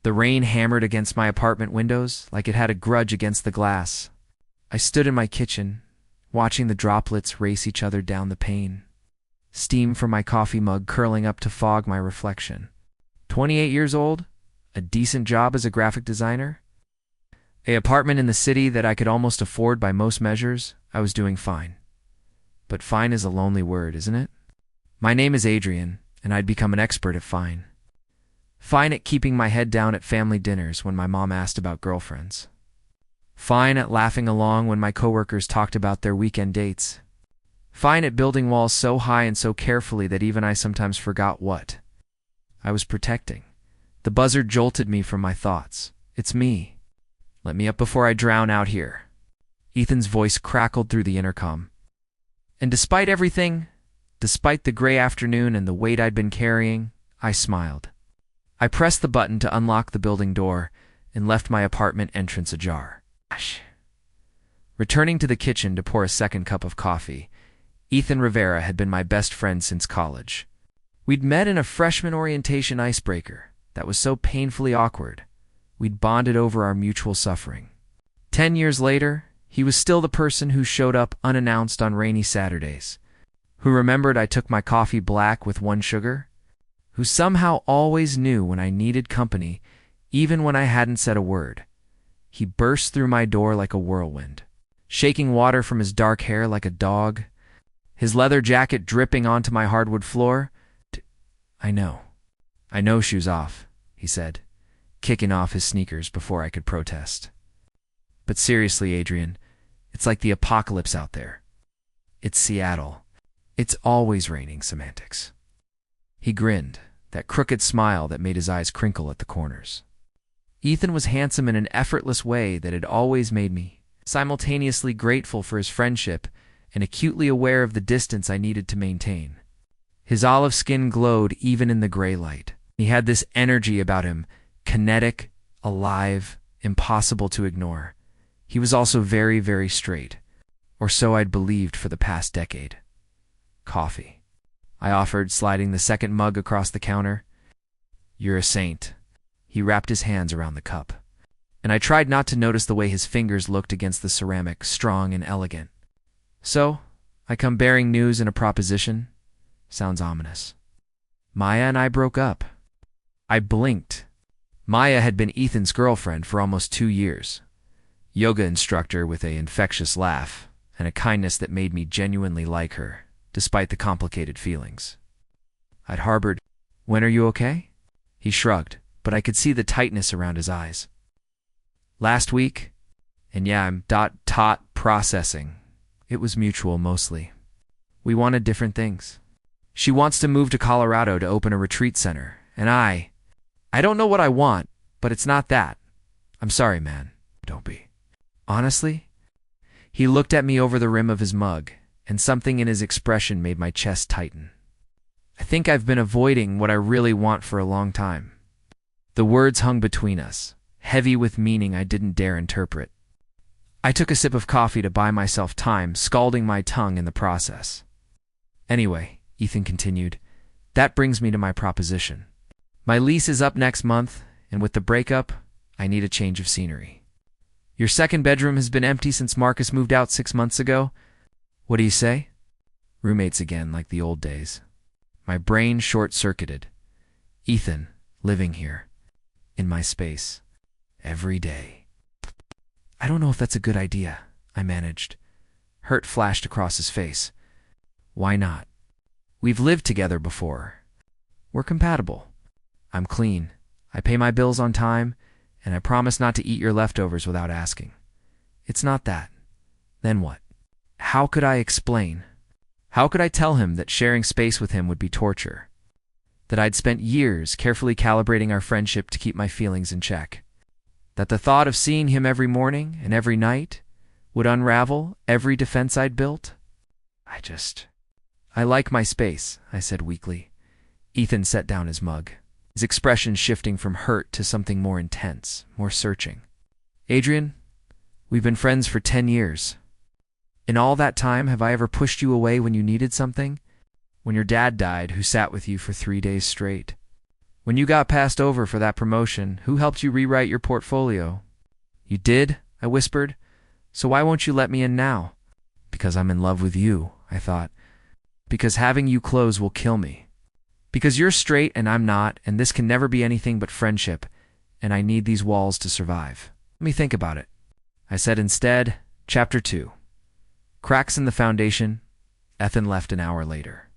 The rain hammered against my apartment windows like it had a grudge against the glass. I stood in my kitchen, watching the droplets race each other down the pane, steam from my coffee mug curling up to fog my reflection. 28 years old, a decent job as a graphic designer, an apartment in the city that I could almost afford by most measures. I was doing fine. But fine is a lonely word, isn't it? My name is Adrian, and I'd become an expert at fine. Fine at keeping my head down at family dinners when my mom asked about girlfriends. Fine at laughing along when my coworkers talked about their weekend dates. Fine at building walls so high and so carefully that even I sometimes forgot what I was protecting. The buzzard jolted me from my thoughts. It's me. Let me up before I drown out here. Ethan's voice crackled through the intercom. And despite everything, despite the gray afternoon and the weight I'd been carrying, I smiled. I pressed the button to unlock the building door and left my apartment entrance ajar. Returning to the kitchen to pour a second cup of coffee, Ethan Rivera had been my best friend since college. We'd met in a freshman orientation icebreaker that was so painfully awkward. We'd bonded over our mutual suffering. 10 years later, he was still the person who showed up unannounced on rainy Saturdays, who remembered I took my coffee black with 1 sugar, who somehow always knew when I needed company, even when I hadn't said a word. He burst through my door like a whirlwind, shaking water from his dark hair like a dog, his leather jacket dripping onto my hardwood floor. I know shoes off, he said, kicking off his sneakers before I could protest. But seriously, Adrian, it's like the apocalypse out there. It's Seattle. It's always raining semantics. He grinned, that crooked smile that made his eyes crinkle at the corners. Ethan was handsome in an effortless way that had always made me simultaneously grateful for his friendship and acutely aware of the distance I needed to maintain. His olive skin glowed even in the gray light. He had this energy about him, kinetic, alive, impossible to ignore. He was also very, very straight, or so I'd believed for the past decade. Coffee, I offered, sliding the second mug across the counter. You're a saint. He wrapped his hands around the cup, and I tried not to notice the way his fingers looked against the ceramic, strong and elegant. So, I come bearing news and a proposition. Sounds ominous. Maya and I broke up. I blinked. Maya had been Ethan's girlfriend for almost 2 years. Yoga instructor with an infectious laugh and a kindness that made me genuinely like her, despite the complicated feelings I'd harbored. When are you okay? He shrugged, but I could see the tightness around his eyes. Last week, and yeah, I'm processing. It was mutual mostly. We wanted different things. She wants to move to Colorado to open a retreat center, and I don't know what I want, but it's not that. I'm sorry, man. Don't be. Honestly? He looked at me over the rim of his mug, and something in his expression made my chest tighten. I think I've been avoiding what I really want for a long time. The words hung between us, heavy with meaning I didn't dare interpret. I took a sip of coffee to buy myself time, scalding my tongue in the process. Anyway, Ethan continued, that brings me to my proposition. My lease is up next month, and with the breakup, I need a change of scenery. Your second bedroom has been empty since Marcus moved out 6 months ago. What do you say? Roommates again, like the old days. My brain short-circuited. Ethan, living here, in my space, every day. I don't know if that's a good idea, I managed. Hurt flashed across his face. Why not? We've lived together before. We're compatible. I'm clean. I pay my bills on time, and I promise not to eat your leftovers without asking. It's not that. Then what? How could I explain? How could I tell him that sharing space with him would be torture? That I'd spent years carefully calibrating our friendship to keep my feelings in check? That the thought of seeing him every morning and every night would unravel every defense I'd built? I like my space, I said weakly. Ethan set down his mug, his expression shifting from hurt to something more intense, more searching. Adrian, we've been friends for 10 years. In all that time, have I ever pushed you away when you needed something? When your dad died, who sat with you for 3 days straight? When you got passed over for that promotion, who helped you rewrite your portfolio? You did, I whispered. So why won't you let me in now? Because I'm in love with you, I thought. Because having you close will kill me. Because you're straight and I'm not, and this can never be anything but friendship, and I need these walls to survive. Let me think about it. I said instead, Chapter 2. Cracks in the foundation. Ethan left an hour later.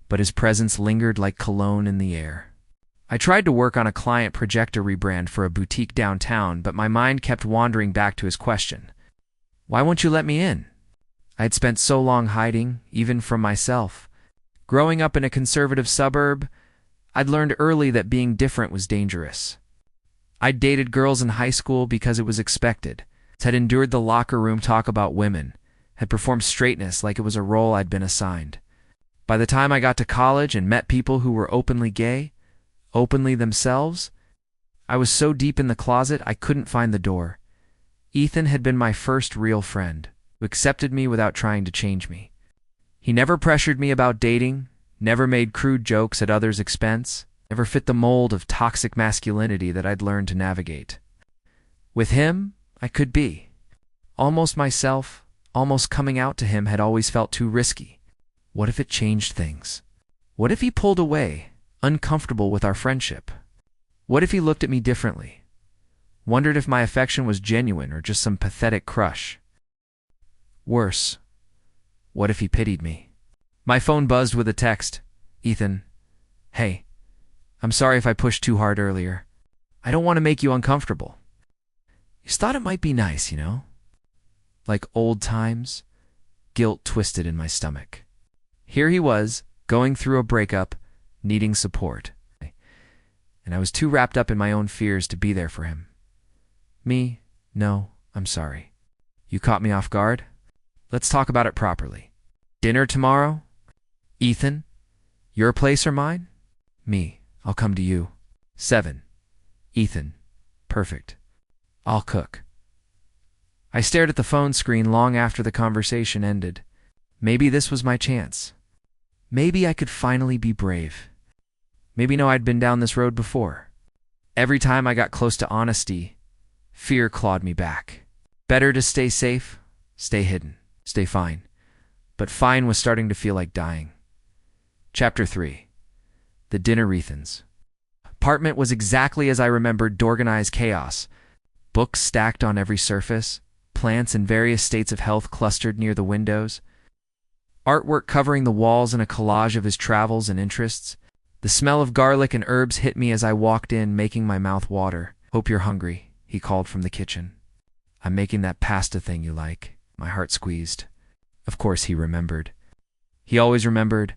But his presence lingered like cologne in the air. I tried to work on a client projector rebrand for a boutique downtown, but my mind kept wandering back to his question. Why won't you let me in? I had spent so long hiding, even from myself. Growing up in a conservative suburb, I'd learned early that being different was dangerous. I'd dated girls in high school because it was expected, had endured the locker room talk about women, had performed straightness like it was a role I'd been assigned. By the time I got to college and met people who were openly gay, openly themselves, I was so deep in the closet I couldn't find the door. Ethan had been my first real friend, who accepted me without trying to change me. He never pressured me about dating, never made crude jokes at others' expense, never fit the mold of toxic masculinity that I'd learned to navigate. With him, I could be. Almost myself, almost coming out to him had always felt too risky. What if it changed things? What if he pulled away, uncomfortable with our friendship? What if he looked at me differently? Wondered if my affection was genuine or just some pathetic crush. Worse, what if he pitied me? My phone buzzed with a text. Ethan, hey, I'm sorry if I pushed too hard earlier. I don't want to make you uncomfortable. Just thought it might be nice, you know? Like old times, guilt twisted in my stomach. Here he was, going through a breakup, needing support. And I was too wrapped up in my own fears to be there for him. Me? No, I'm sorry. You caught me off guard? Let's talk about it properly. Dinner tomorrow? Ethan? Your place or mine? Me. I'll come to you. 7. Ethan. Perfect. I'll cook. I stared at the phone screen long after the conversation ended. Maybe this was my chance. Maybe I could finally be brave. Maybe know I'd been down this road before. Every time I got close to honesty, fear clawed me back. Better to stay safe, stay hidden, stay fine. But fine was starting to feel like dying. Chapter 3. The dinner Ethans. Apartment was exactly as I remembered, organized chaos. Books stacked on every surface, plants in various states of health clustered near the windows, artwork covering the walls in a collage of his travels and interests. The smell of garlic and herbs hit me as I walked in, making my mouth water. Hope you're hungry, he called from the kitchen. I'm making that pasta thing you like. My heart squeezed. Of course he remembered. He always remembered.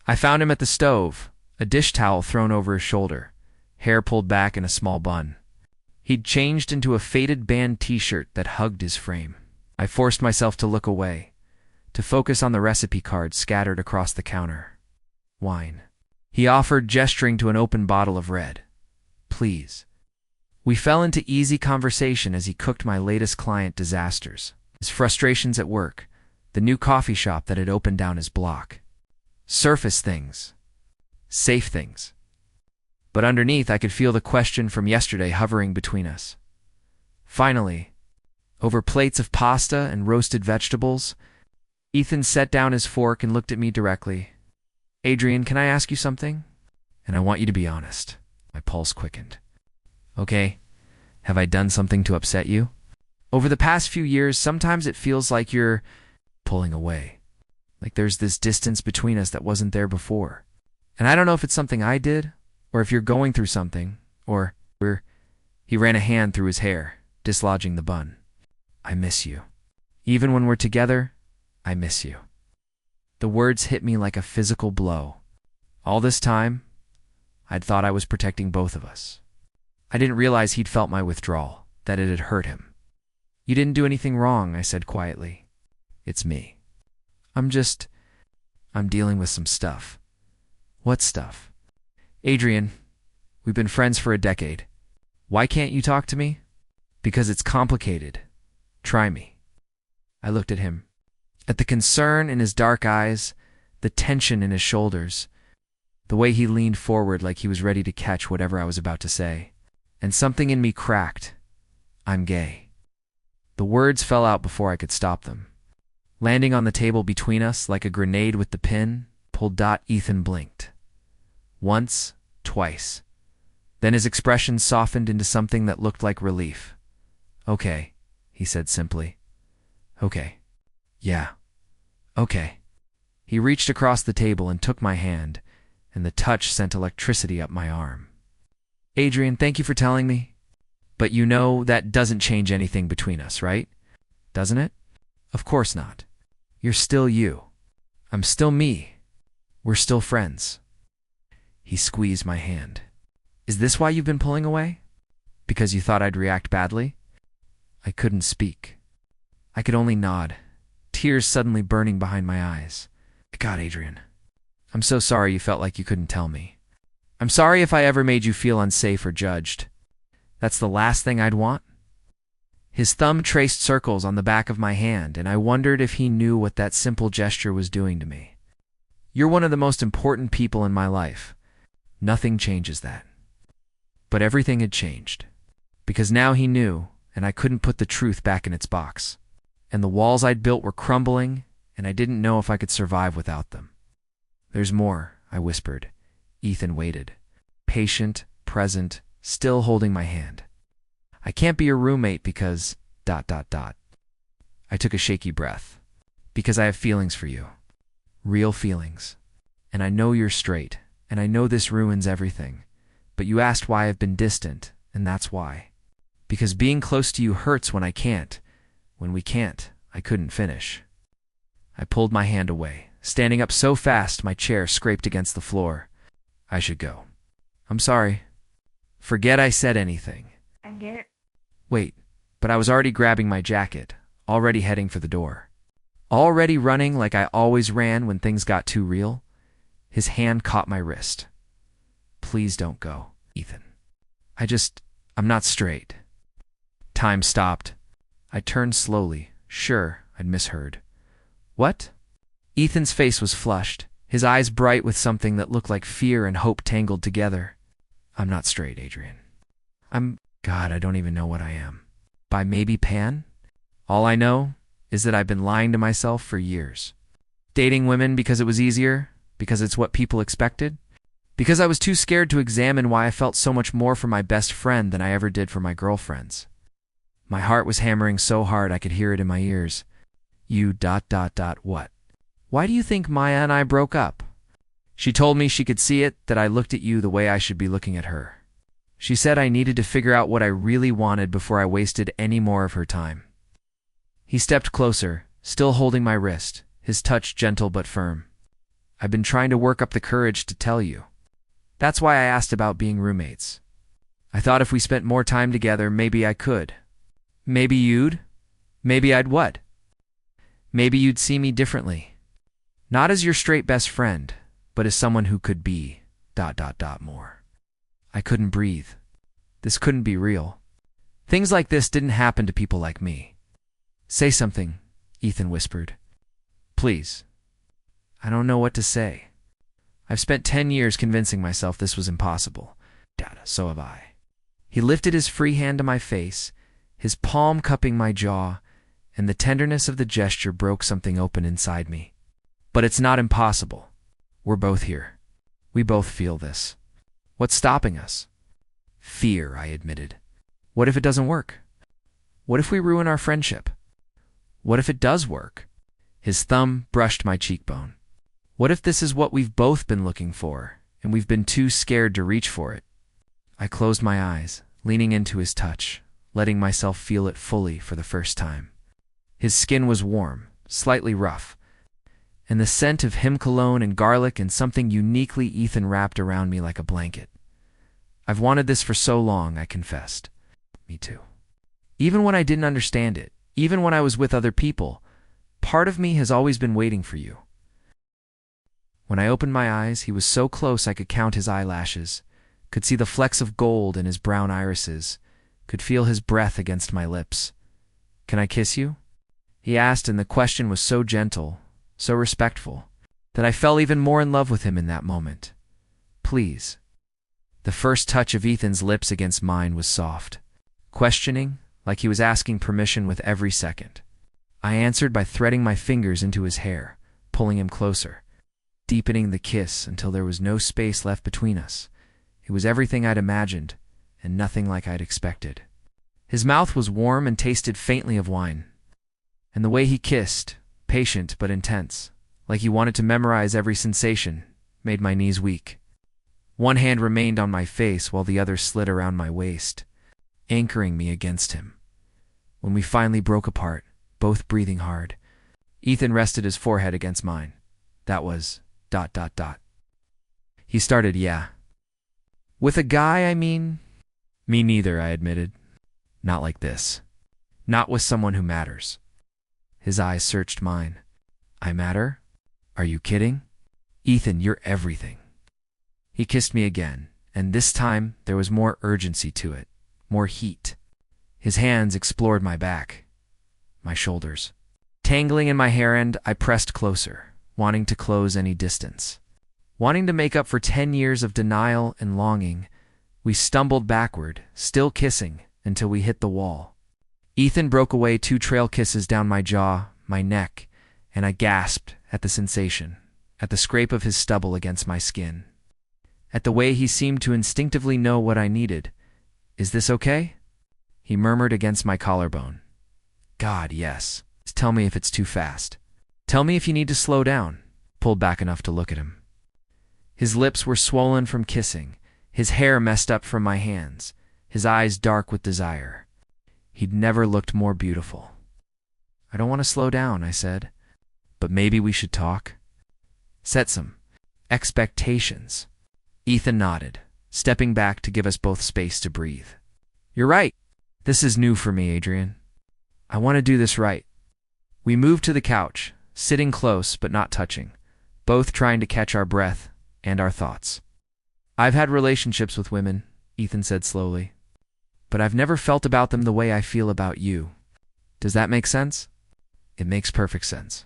I found him at the stove, a dish towel thrown over his shoulder, hair pulled back in a small bun. He'd changed into a faded band t-shirt that hugged his frame. I forced myself to look away, to focus on the recipe cards scattered across the counter. Wine. He offered, gesturing to an open bottle of red. Please. We fell into easy conversation as he cooked my latest client disasters, his frustrations at work, the new coffee shop that had opened down his block. Surface things. Safe things. But underneath, I could feel the question from yesterday hovering between us. Finally, over plates of pasta and roasted vegetables, Ethan set down his fork and looked at me directly. Adrian, can I ask you something? And I want you to be honest. My pulse quickened. Okay, have I done something to upset you? Over the past few years, sometimes it feels like you're pulling away. Like there's this distance between us that wasn't there before. And I don't know if it's something I did, or if you're going through something, or He ran a hand through his hair, dislodging the bun. I miss you. Even when we're together, I miss you. The words hit me like a physical blow. All this time, I'd thought I was protecting both of us. I didn't realize he'd felt my withdrawal, that it had hurt him. You didn't do anything wrong, I said quietly. It's me. I'm dealing with some stuff. What stuff? Adrian, we've been friends for a decade. Why can't you talk to me? Because it's complicated. Try me. I looked at him. At the concern in his dark eyes, the tension in his shoulders. the way he leaned forward like he was ready to catch whatever I was about to say. And something in me cracked. I'm gay. The words fell out before I could stop them. Landing on the table between us like a grenade with the pin, pulled. Ethan blinked. Once, twice. Then his expression softened into something that looked like relief. Okay, he said simply. Okay. Yeah. Okay. He reached across the table and took my hand, and the touch sent electricity up my arm. Adrian, thank you for telling me. But you know that doesn't change anything between us, right? Doesn't it? Of course not. You're still you. I'm still me. We're still friends. He squeezed my hand. Is this why you've been pulling away? Because you thought I'd react badly? I couldn't speak. I could only nod, tears suddenly burning behind my eyes. God, Adrian, I'm so sorry you felt like you couldn't tell me. I'm sorry if I ever made you feel unsafe or judged. That's the last thing I'd want. His thumb traced circles on the back of my hand, and I wondered if he knew what that simple gesture was doing to me. You're one of the most important people in my life. Nothing changes that. But everything had changed. Because now he knew, and I couldn't put the truth back in its box. And the walls I'd built were crumbling, and I didn't know if I could survive without them. There's more, I whispered. Ethan waited. Patient, present, still holding my hand. I can't be your roommate because... I took a shaky breath. Because I have feelings for you. Real feelings. And I know you're straight, and I know this ruins everything. But you asked why I've been distant, and that's why. Because being close to you hurts when I can't. When we can't, I couldn't finish. I pulled my hand away, standing up so fast my chair scraped against the floor. I should go. I'm sorry. Forget I said anything. I get it. Wait, but I was already grabbing my jacket, already heading for the door. Already running like I always ran when things got too real. His hand caught my wrist. Please don't go, Ethan. I'm not straight. Time stopped. I turned slowly, sure I'd misheard. What? Ethan's face was flushed, his eyes bright with something that looked like fear and hope tangled together. I'm not straight, Adrian. God, I don't even know what I am. By maybe pan? All I know is that I've been lying to myself for years. Dating women because it was easier, because it's what people expected, because I was too scared to examine why I felt so much more for my best friend than I ever did for my girlfriends. My heart was hammering so hard I could hear it in my ears. You ... what? Why do you think Maya and I broke up? She told me she could see it, that I looked at you the way I should be looking at her. She said I needed to figure out what I really wanted before I wasted any more of her time. He stepped closer, still holding my wrist, his touch gentle but firm. I've been trying to work up the courage to tell you. That's why I asked about being roommates. I thought if we spent more time together, maybe I could. Maybe you'd? Maybe I'd what? Maybe you'd see me differently. Not as your straight best friend, but as someone who could be ... more. I couldn't breathe. This couldn't be real. Things like this didn't happen to people like me. Say something, Ethan whispered. Please. I don't know what to say. I've spent 10 years convincing myself this was impossible. So have I. He lifted his free hand to my face, his palm cupping my jaw, and the tenderness of the gesture broke something open inside me. But it's not impossible. We're both here. We both feel this. What's stopping us? Fear, I admitted. What if it doesn't work? What if we ruin our friendship? What if it does work? His thumb brushed my cheekbone. What if this is what we've both been looking for, and we've been too scared to reach for it? I closed my eyes, leaning into his touch, letting myself feel it fully for the first time. His skin was warm, slightly rough, and the scent of him cologne and garlic and something uniquely Ethan wrapped around me like a blanket. I've wanted this for so long, I confessed. Me too. Even when I didn't understand it, even when I was with other people, part of me has always been waiting for you. When I opened my eyes, he was so close I could count his eyelashes, could see the flecks of gold in his brown irises, could feel his breath against my lips. Can I kiss you? He asked, and the question was so gentle, so respectful, that I fell even more in love with him in that moment. please. The first touch of Ethan's lips against mine was soft, questioning, like he was asking permission with every second. I answered by threading my fingers into his hair, pulling him closer, deepening the kiss until there was no space left between us. It was everything I'd imagined, and nothing like I'd expected. His mouth was warm and tasted faintly of wine. And the way he kissed, patient but intense, like he wanted to memorize every sensation, made my knees weak. One hand remained on my face while the other slid around my waist, anchoring me against him. When we finally broke apart, both breathing hard, Ethan rested his forehead against mine. That was ... He started, yeah. With a guy, I mean? Me neither, I admitted. Not like this. Not with someone who matters. His eyes searched mine. I matter? Are you kidding? Ethan, you're everything. He kissed me again, and this time there was more urgency to it, more heat. His hands explored my back, my shoulders. Tangling in my hair end, I pressed closer, wanting to close any distance. Wanting to make up for 10 years of denial and longing, we stumbled backward, still kissing, until we hit the wall. Ethan broke away 2 trail kisses down my jaw, my neck, and I gasped at the sensation, at the scrape of his stubble against my skin, at the way he seemed to instinctively know what I needed. Is this okay? He murmured against my collarbone. God, yes. Tell me if it's too fast. Tell me if you need to slow down. Pulled back enough to look at him. His lips were swollen from kissing, his hair messed up from my hands, his eyes dark with desire. He'd never looked more beautiful. I don't want to slow down, I said. But maybe we should talk. Set some expectations. Ethan nodded, stepping back to give us both space to breathe. You're right. This is new for me, Adrian. I want to do this right. We moved to the couch, sitting close but not touching, both trying to catch our breath and our thoughts. I've had relationships with women, Ethan said slowly, but I've never felt about them the way I feel about you. Does that make sense? It makes perfect sense.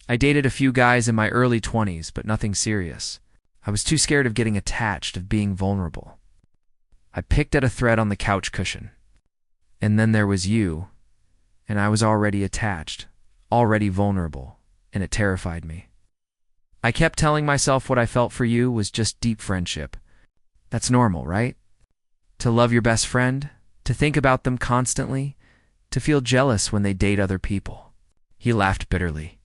I dated a few guys in my early 20s, but nothing serious. I was too scared of getting attached, of being vulnerable. I picked at a thread on the couch cushion. And then there was you, and I was already attached, already vulnerable, and it terrified me. I kept telling myself what I felt for you was just deep friendship. That's normal, right? To love your best friend, to think about them constantly, to feel jealous when they date other people. He laughed bitterly.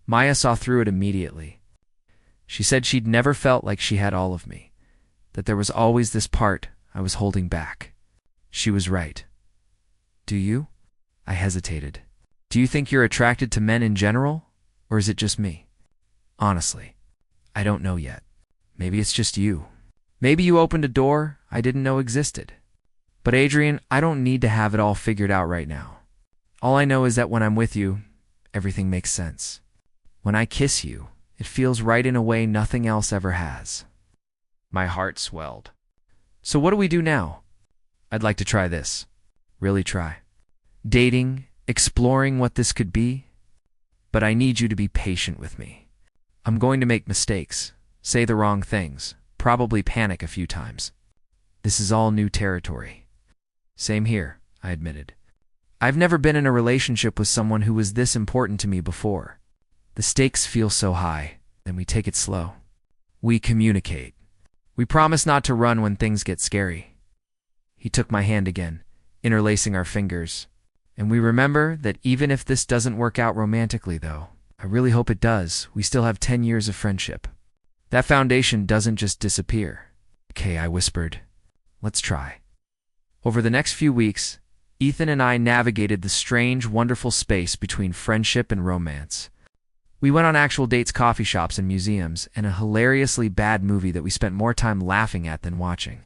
Maya saw through it immediately. She said she'd never felt like she had all of me, that there was always this part I was holding back. She was right. Do you? I hesitated. Do you think you're attracted to men in general, or is it just me? Honestly, I don't know yet. Maybe it's just you. Maybe you opened a door I didn't know existed. But Adrian, I don't need to have it all figured out right now. All I know is that when I'm with you, everything makes sense. When I kiss you, it feels right in a way nothing else ever has. My heart swelled. So what do we do now? I'd like to try this. Really try. Dating, exploring what this could be. But I need you to be patient with me. I'm going to make mistakes, say the wrong things, probably panic a few times. This is all new territory. Same here, I admitted. I've never been in a relationship with someone who was this important to me before. The stakes feel so high, then we take it slow. We communicate. We promise not to run when things get scary. He took my hand again, interlacing our fingers. And we remember that even if this doesn't work out romantically, though, I really hope it does, we still have 10 years of friendship. That foundation doesn't just disappear. Okay, I whispered. Let's try. Over the next few weeks, Ethan and I navigated the strange, wonderful space between friendship and romance. We went on actual dates, coffee shops, and museums, and a hilariously bad movie that we spent more time laughing at than watching.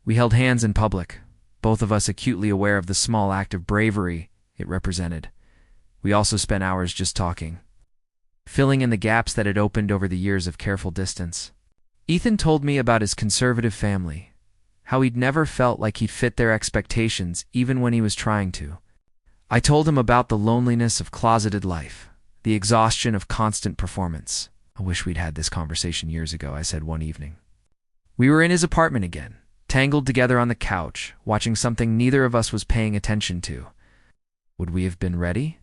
We held hands in public, both of us acutely aware of the small act of bravery it represented. We also spent hours just talking, filling in the gaps that had opened over the years of careful distance. Ethan told me about his conservative family, how he'd never felt like he'd fit their expectations even when he was trying to. I told him about the loneliness of closeted life, the exhaustion of constant performance. I wish we'd had this conversation years ago, I said one evening. We were in his apartment again, tangled together on the couch, watching something neither of us was paying attention to. Would we have been ready?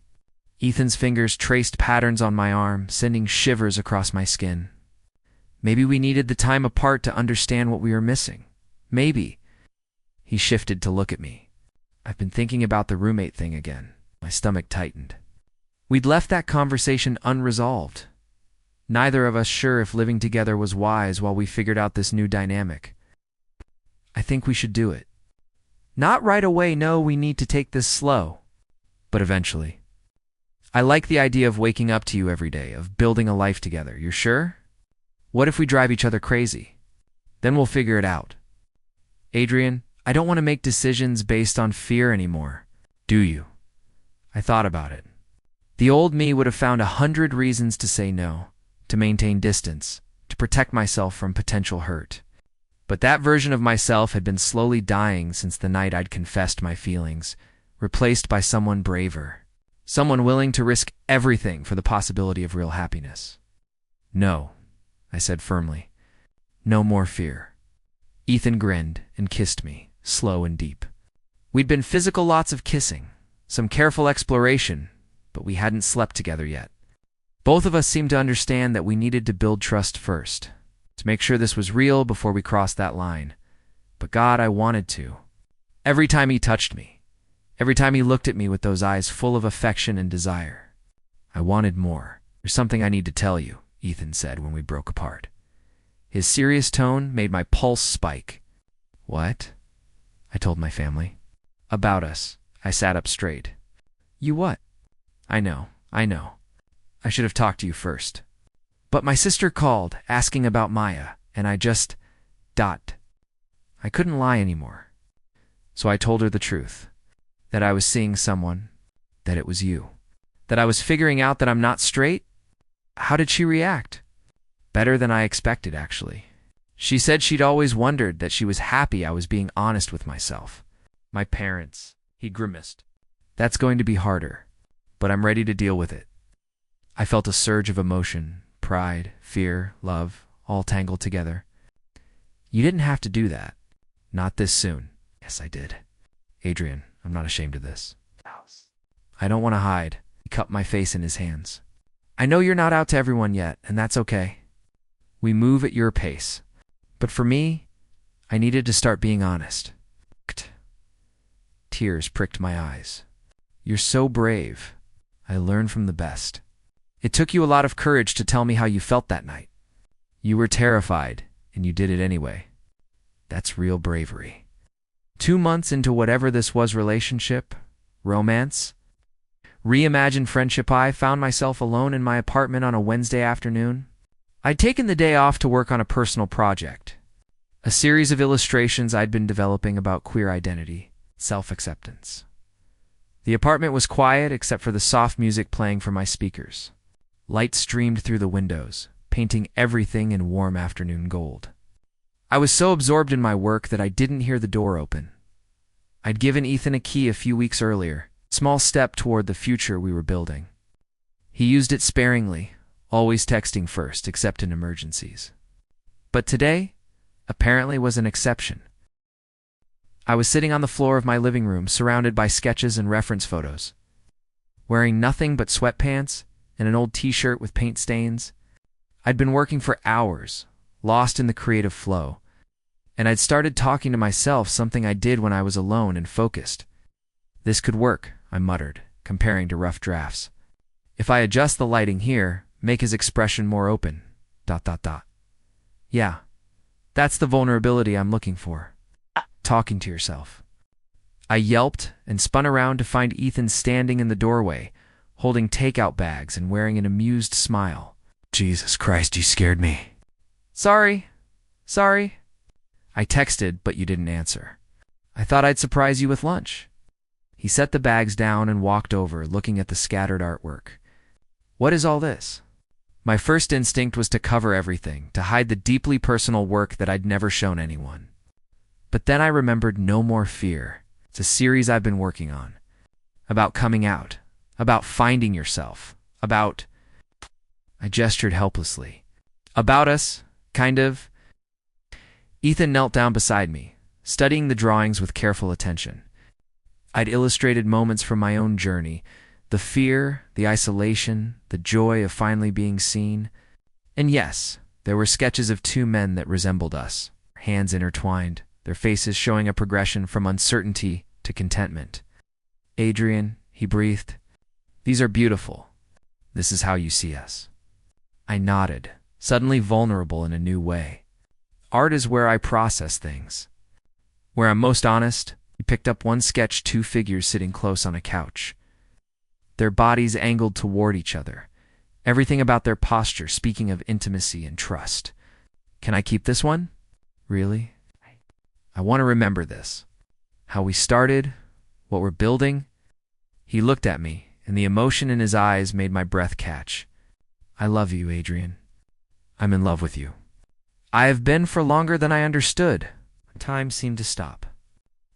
Ethan's fingers traced patterns on my arm, sending shivers across my skin. Maybe we needed the time apart to understand what we were missing. Maybe. He shifted to look at me. I've been thinking about the roommate thing again. My stomach tightened. We'd left that conversation unresolved. Neither of us sure if living together was wise while we figured out this new dynamic. I think we should do it. Not right away, no, we need to take this slow. But eventually. I like the idea of waking up to you every day, of building a life together. You're sure? What if we drive each other crazy? Then we'll figure it out. Adrian, I don't want to make decisions based on fear anymore. Do you? I thought about it. The old me would have found 100 reasons to say no, to maintain distance, to protect myself from potential hurt. But that version of myself had been slowly dying since the night I'd confessed my feelings, replaced by someone braver, someone willing to risk everything for the possibility of real happiness. No, I said firmly. No more fear. Ethan grinned and kissed me, slow and deep. We'd been physical, lots of kissing, some careful exploration, but we hadn't slept together yet. Both of us seemed to understand that we needed to build trust first, to make sure this was real before we crossed that line. But God, I wanted to. Every time he touched me, every time he looked at me with those eyes full of affection and desire, I wanted more. There's something I need to tell you, Ethan said when we broke apart. His serious tone made my pulse spike. What? I told my family. About us. I sat up straight. You what? I know. I should have talked to you first. But my sister called, asking about Maya, and I just... I couldn't lie anymore. So I told her the truth. That I was seeing someone. That it was you. That I was figuring out that I'm not straight. How did she react? Better than I expected, actually. She said she'd always wondered, that she was happy I was being honest with myself. My parents. He grimaced. That's going to be harder, but I'm ready to deal with it. I felt a surge of emotion, pride, fear, love, all tangled together. You didn't have to do that. Not this soon. Yes, I did. Adrian, I'm not ashamed of this. I don't want to hide. He cupped my face in his hands. I know you're not out to everyone yet, and that's okay. We move at your pace. But for me, I needed to start being honest. Tears pricked my eyes. You're so brave. I learned from the best. It took you a lot of courage to tell me how you felt that night. You were terrified, and you did it anyway. That's real bravery. 2 months into whatever this was, relationship, romance, reimagined friendship, I found myself alone in my apartment on a Wednesday afternoon. I'd taken the day off to work on a personal project, a series of illustrations I'd been developing about queer identity, self-acceptance. The apartment was quiet except for the soft music playing from my speakers. Light streamed through the windows, painting everything in warm afternoon gold. I was so absorbed in my work that I didn't hear the door open. I'd given Ethan a key a few weeks earlier, a small step toward the future we were building. He used it sparingly, always texting first, except in emergencies. But today, apparently, was an exception. I was sitting on the floor of my living room, surrounded by sketches and reference photos. Wearing nothing but sweatpants and an old t-shirt with paint stains, I'd been working for hours, lost in the creative flow, and I'd started talking to myself, something I did when I was alone and focused. This could work, I muttered, comparing to rough drafts. If I adjust the lighting here, make his expression more open... Yeah, that's the vulnerability I'm looking for. Talking to yourself. I yelped and spun around to find Ethan standing in the doorway, holding takeout bags and wearing an amused smile. Jesus Christ, you scared me. Sorry. I texted, but you didn't answer. I thought I'd surprise you with lunch. He set the bags down and walked over, looking at the scattered artwork. What is all this? My first instinct was to cover everything, to hide the deeply personal work that I'd never shown anyone. But then I remembered No More Fear. It's a series I've been working on. About coming out. About finding yourself. About... I gestured helplessly. About us, kind of. Ethan knelt down beside me, studying the drawings with careful attention. I'd illustrated moments from my own journey, the fear, the isolation, the joy of finally being seen. And yes, there were sketches of two men that resembled us, hands intertwined, their faces showing a progression from uncertainty to contentment. "Adrian," he breathed, "these are beautiful. This is how you see us." I nodded, suddenly vulnerable in a new way. Art is where I process things. Where I'm most honest, he picked up one sketch, two figures sitting close on a couch. Their bodies angled toward each other. Everything about their posture speaking of intimacy and trust. "Can I keep this one?" "Really? I want to remember this. How we started, what we're building." He looked at me, and the emotion in his eyes made my breath catch. "I love you, Adrian. I'm in love with you." I have been for longer than I understood. Time seemed to stop.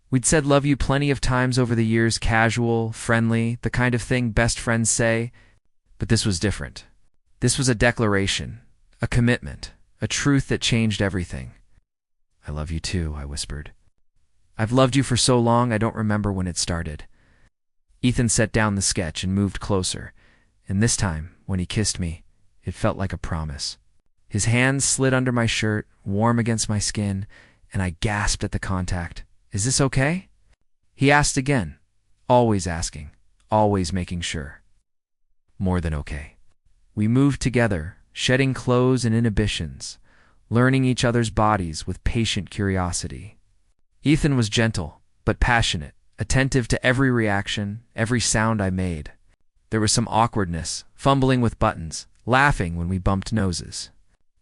We'd said love you plenty of times over the years, casual, friendly, the kind of thing best friends say. But this was different. This was a declaration, a commitment, a truth that changed everything. "I love you too," I whispered. "I've loved you for so long I don't remember when it started." Ethan set down the sketch and moved closer, and this time, when he kissed me, it felt like a promise. His hands slid under my shirt, warm against my skin, and I gasped at the contact. "Is this okay?" He asked again, always asking, always making sure. More than okay. We moved together, shedding clothes and inhibitions, learning each other's bodies with patient curiosity. Ethan was gentle, but passionate, attentive to every reaction, every sound I made. There was some awkwardness, fumbling with buttons, laughing when we bumped noses,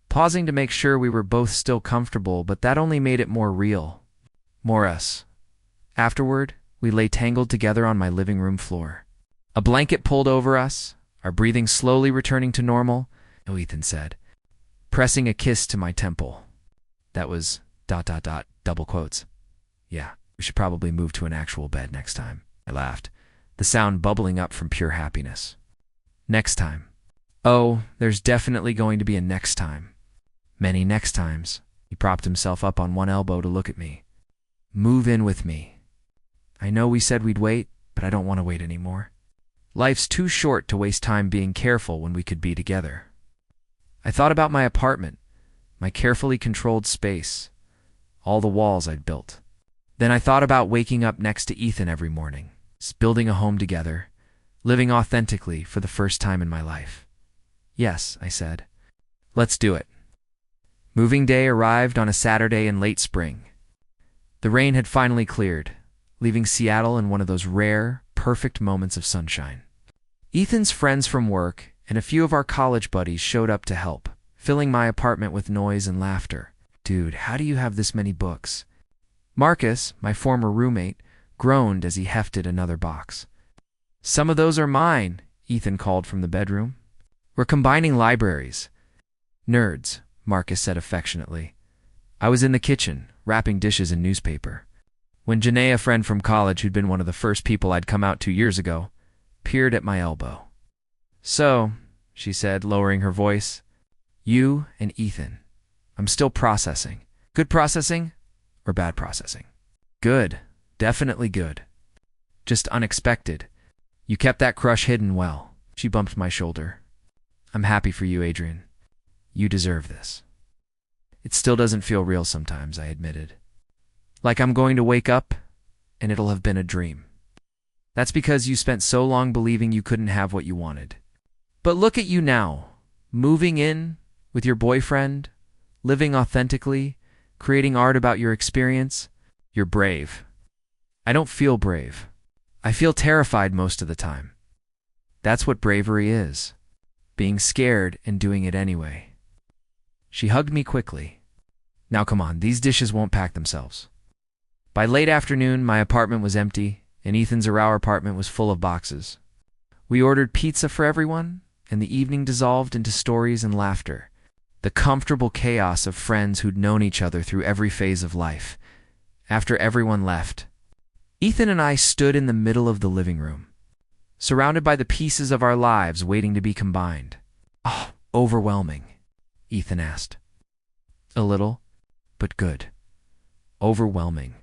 pausing to make sure we were both still comfortable, but that only made it more real, more us. Afterward, we lay tangled together on my living room floor. A blanket pulled over us, our breathing slowly returning to normal, Ethan said, pressing a kiss to my temple. That was ... double quotes. "Yeah, we should probably move to an actual bed next time." I laughed, the sound bubbling up from pure happiness. "Next time." "Oh, there's definitely going to be a next time. Many next times." He propped himself up on one elbow to look at me. "Move in with me. I know we said we'd wait, but I don't want to wait anymore. Life's too short to waste time being careful when we could be together." I thought about my apartment, my carefully controlled space, all the walls I'd built. Then I thought about waking up next to Ethan every morning, building a home together, living authentically for the first time in my life. "Yes," I said. "Let's do it." Moving day arrived on a Saturday in late spring. The rain had finally cleared, leaving Seattle in one of those rare, perfect moments of sunshine. Ethan's friends from work and a few of our college buddies showed up to help, filling my apartment with noise and laughter. "Dude, how do you have this many books?" Marcus, my former roommate, groaned as he hefted another box. "Some of those are mine," Ethan called from the bedroom. "We're combining libraries." "Nerds," Marcus said affectionately. I was in the kitchen, wrapping dishes in newspaper, when Janae, a friend from college who'd been one of the first people I'd come out 2 years ago, peered at my elbow. "So," she said, lowering her voice, "you and Ethan. I'm still processing. Good processing or bad processing?" "Good. Definitely good. Just unexpected. You kept that crush hidden well." She bumped my shoulder. "I'm happy for you, Adrian. You deserve this." "It still doesn't feel real sometimes," I admitted. "Like I'm going to wake up and it'll have been a dream." "That's because you spent so long believing you couldn't have what you wanted. But look at you now, moving in with your boyfriend, living authentically, creating art about your experience. You're brave." "I don't feel brave. I feel terrified most of the time." "That's what bravery is. Being scared and doing it anyway." She hugged me quickly. "Now come on, these dishes won't pack themselves." By late afternoon, my apartment was empty, and Ethan's or our apartment was full of boxes. We ordered pizza for everyone, and the evening dissolved into stories and laughter, the comfortable chaos of friends who'd known each other through every phase of life. After everyone left, Ethan and I stood in the middle of the living room, surrounded by the pieces of our lives waiting to be combined. "Oh, overwhelming?" Ethan asked. "A little, but good." overwhelming.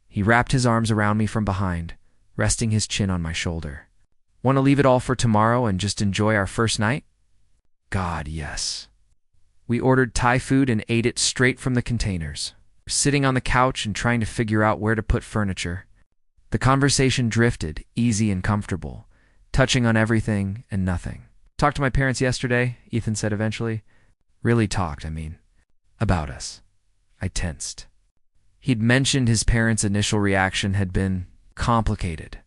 He wrapped his arms around me from behind, resting his chin on my shoulder. Want to leave it all for tomorrow and just enjoy our first night? God, yes. We ordered Thai food and ate it straight from the containers, sitting on the couch and trying to figure out where to put furniture. The conversation drifted, easy and comfortable, touching on everything and nothing. Talked to my parents yesterday, Ethan said eventually. Really talked, I mean. About us. I tensed. He'd mentioned his parents' initial reaction had been complicated.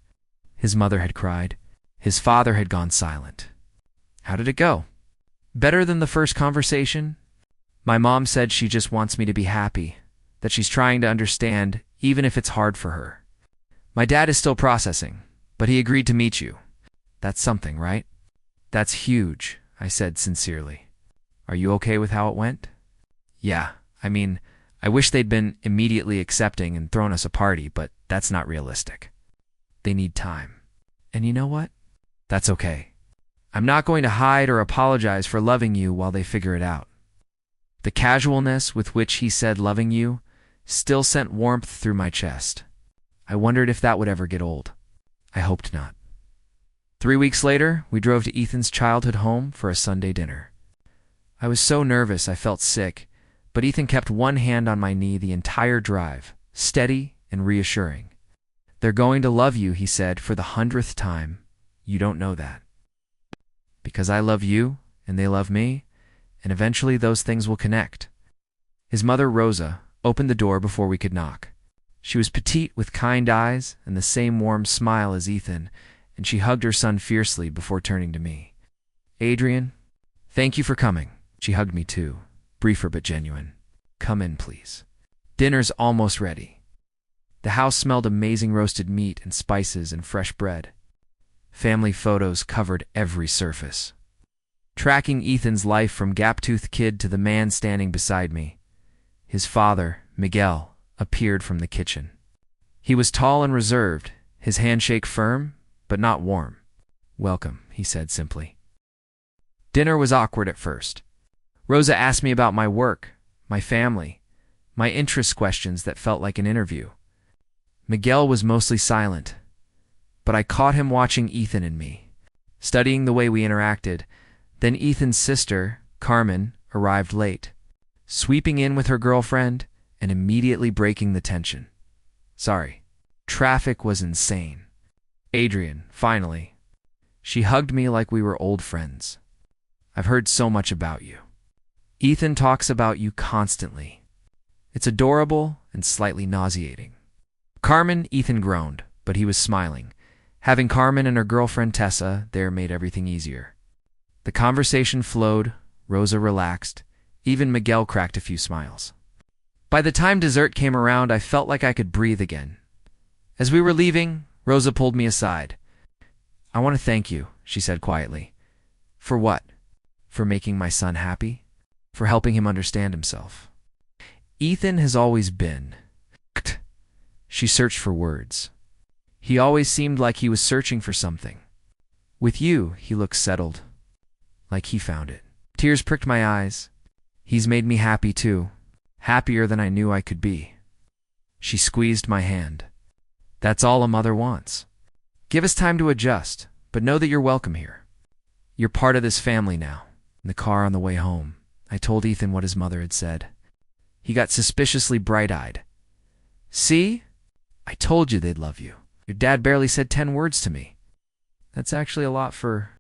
His mother had cried. His father had gone silent. How did it go? Better than the first conversation? My mom said she just wants me to be happy, that she's trying to understand, even if it's hard for her. My dad is still processing, but he agreed to meet you. That's something, right? That's huge, I said sincerely. Are you okay with how it went? Yeah, I mean, I wish they'd been immediately accepting and thrown us a party, but that's not realistic. They need time. And you know what? That's okay. I'm not going to hide or apologize for loving you while they figure it out. The casualness with which he said loving you still sent warmth through my chest. I wondered if that would ever get old. I hoped not. 3 weeks later, we drove to Ethan's childhood home for a Sunday dinner. I was so nervous I felt sick, but Ethan kept one hand on my knee the entire drive, steady and reassuring. They're going to love you, he said, for the 100th time. You don't know that. Because I love you, and they love me, and eventually those things will connect. His mother, Rosa, opened the door before we could knock. She was petite with kind eyes and the same warm smile as Ethan, and she hugged her son fiercely before turning to me. Adrian, thank you for coming. She hugged me too, briefer but genuine. Come in, please. Dinner's almost ready. The house smelled amazing roasted meat and spices and fresh bread. Family photos covered every surface, tracking Ethan's life from gap-toothed kid to the man standing beside me. His father, Miguel, appeared from the kitchen. He was tall and reserved, his handshake firm, but not warm. Welcome, he said simply. Dinner was awkward at first. Rosa asked me about my work, my family, my interest questions that felt like an interview. Miguel was mostly silent, but I caught him watching Ethan and me, studying the way we interacted. Then Ethan's sister, Carmen, arrived late, sweeping in with her girlfriend and immediately breaking the tension. Sorry, traffic was insane. Adrian, finally. She hugged me like we were old friends. I've heard so much about you. Ethan talks about you constantly. It's adorable and slightly nauseating. Carmen, Ethan groaned, but he was smiling. Having Carmen and her girlfriend Tessa there made everything easier. The conversation flowed, Rosa relaxed, even Miguel cracked a few smiles. By the time dessert came around, I felt like I could breathe again. As we were leaving, Rosa pulled me aside. I want to thank you, she said quietly. For what? For making my son happy? For helping him understand himself? Ethan has always been. She searched for words. He always seemed like he was searching for something. With you, he looked settled. Like he found it. Tears pricked my eyes. He's made me happy too. Happier than I knew I could be. She squeezed my hand. That's all a mother wants. Give us time to adjust, but know that you're welcome here. You're part of this family now. In the car on the way home, I told Ethan what his mother had said. He got suspiciously bright-eyed. See? I told you they'd love you. Your dad barely said 10 words to me. That's actually a lot for